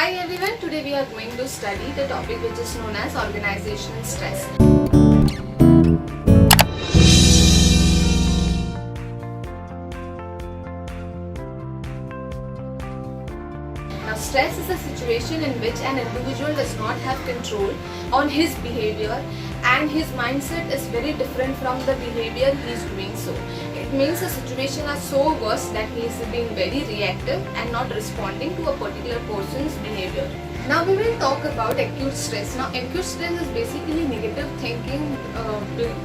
Hi everyone, today we are going to study the topic which is known as organizational stress. Now, stress is a situation in which an individual does not have control on his behavior and his mindset is very different from the behavior he is doing so. It means the situation is so worse that he is being very reactive and not responding to a particular person's behavior. Now we will talk about acute stress. Now acute stress is basically negative thinking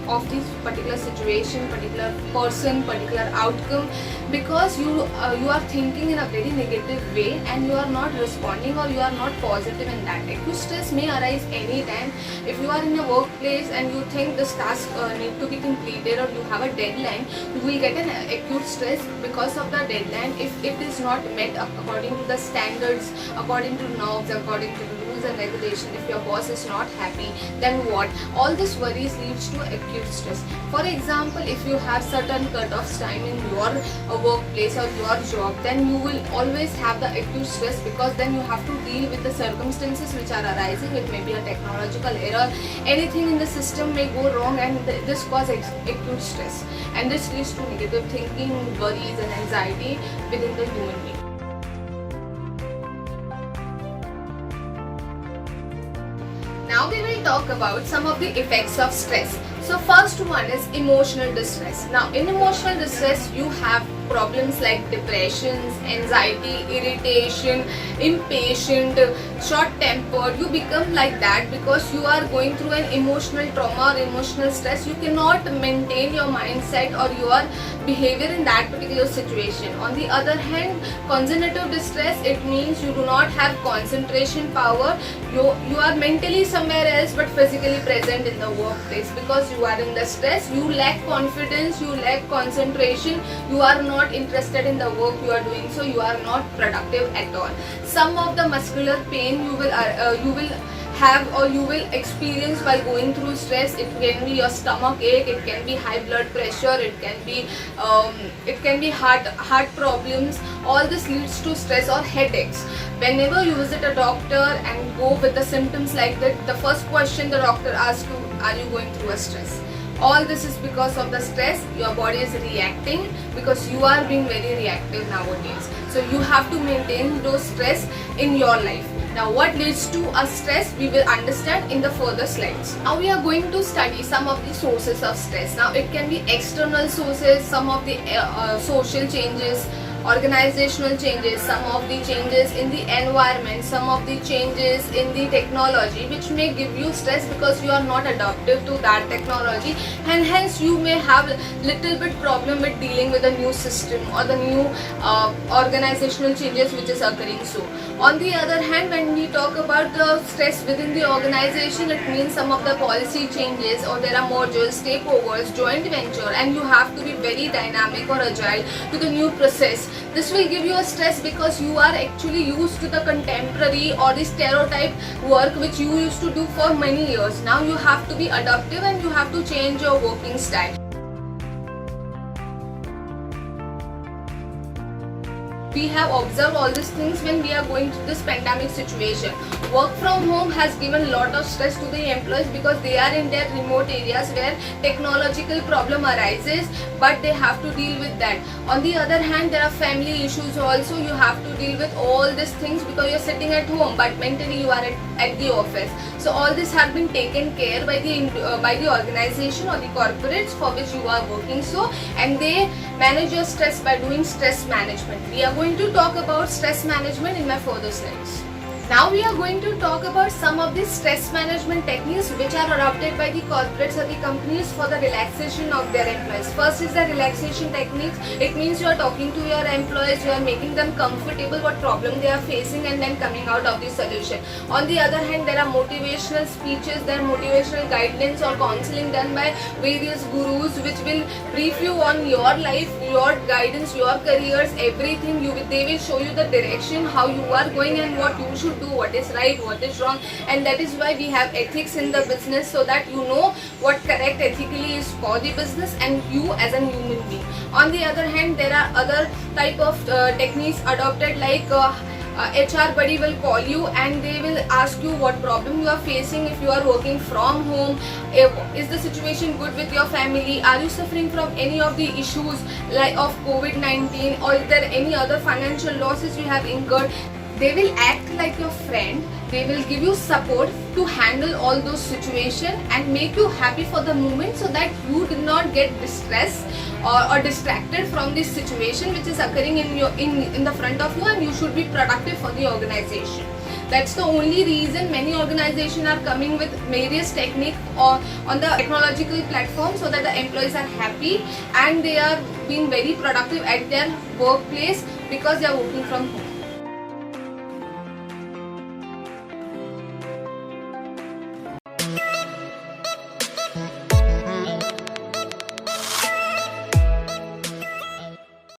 of this particular situation, particular person, particular outcome, because you are thinking in a very negative way and you are not responding or you are not positive in that. Acute stress may arise anytime. If you are in a workplace and you think this task need to be completed or you have a deadline, you will get an acute stress because of the deadline if it is not met according to the standards, according to norms, according to the rules and regulation. If your boss is not happy, then what? All this worries leads to acute stress. For example, if you have certain cut-offs time in your workplace or your job, then you will always have the acute stress because then you have to deal with the circumstances which are arising. It may be a technological error, anything in the system may go wrong, and this causes acute stress, and this leads to negative thinking, worries and anxiety within the human being. Now we will talk about some of the effects of stress. So first one is emotional distress. Now in emotional distress you have problems like depressions, anxiety, irritation, impatient, short-tempered. You become like that because you are going through an emotional trauma or emotional stress. You cannot maintain your mindset or your behavior in that particular situation. On the other hand, cognitive distress, it means you do not have concentration power. You are mentally somewhere else but physically present in the workplace because you are in the stress. You lack confidence, you lack concentration, you are not interested in the work you are doing, so you are not productive at all. Some of the muscular pain you will have or you will experience while going through stress. It can be your stomach ache, it can be high blood pressure, it can be heart problems. All this leads to stress or headaches. Whenever you visit a doctor and go with the symptoms like that, the first question the doctor asks you, are you going through a stress? All this is because of the stress. Your body is reacting because you are being very reactive nowadays. So you have to maintain those stress in your life. Now what leads to a stress we will understand in the further slides. Now we are going to study some of the sources of stress. Now it can be external sources, some of the social changes, organizational changes, some of the changes in the environment, some of the changes in the technology which may give you stress because you are not adaptive to that technology, and hence you may have little bit problem with dealing with the new system or the new organizational changes which is occurring. So on the other hand, when we talk about the stress within the organization, it means some of the policy changes or there are mergers, takeovers, joint venture, and you have to be very dynamic or agile to the new process. This will give you a stress because you are actually used to the contemporary or the stereotype work which you used to do for many years. Now you have to be adaptive and you have to change your working style. We have observed all these things when we are going through this pandemic situation. Work from home has given a lot of stress to the employees because they are in their remote areas where technological problem arises, but they have to deal with that. On the other hand, there are family issues also. You have to deal with all these things because you are sitting at home, but mentally you are at the office. So all this has been taken care by the organization or the corporates for which you are working. So, and they manage your stress by doing stress management. We are going to talk about stress management in my further slides. Now we are going to talk about some of the stress management techniques which are adopted by the corporates or the companies for the relaxation of their employees. First is the relaxation techniques. It means you are talking to your employees, you are making them comfortable what problem they are facing and then coming out of the solution. On the other hand, there are motivational speeches, there are motivational guidelines or counseling done by various gurus which will brief you on your life, your guidance, your careers, everything. They will show you the direction, how you are going and what you should do, what is right, what is wrong, and that is why we have ethics in the business, so that you know what correct ethically is for the business and you as a human being. On the other hand, there are other type of techniques adopted like HR buddy will call you and they will ask you what problem you are facing if you are working from home. Is the situation good with your family? Are you suffering from any of the issues like of COVID-19, or is there any other financial losses you have incurred? They will act like your friend. They will give you support to handle all those situations and make you happy for the moment, so that you do not get distressed or distracted from this situation which is occurring in the front of you, and you should be productive for the organization. That's the only reason many organizations are coming with various techniques or on the technological platform, so that the employees are happy and they are being very productive at their workplace because they are working from home.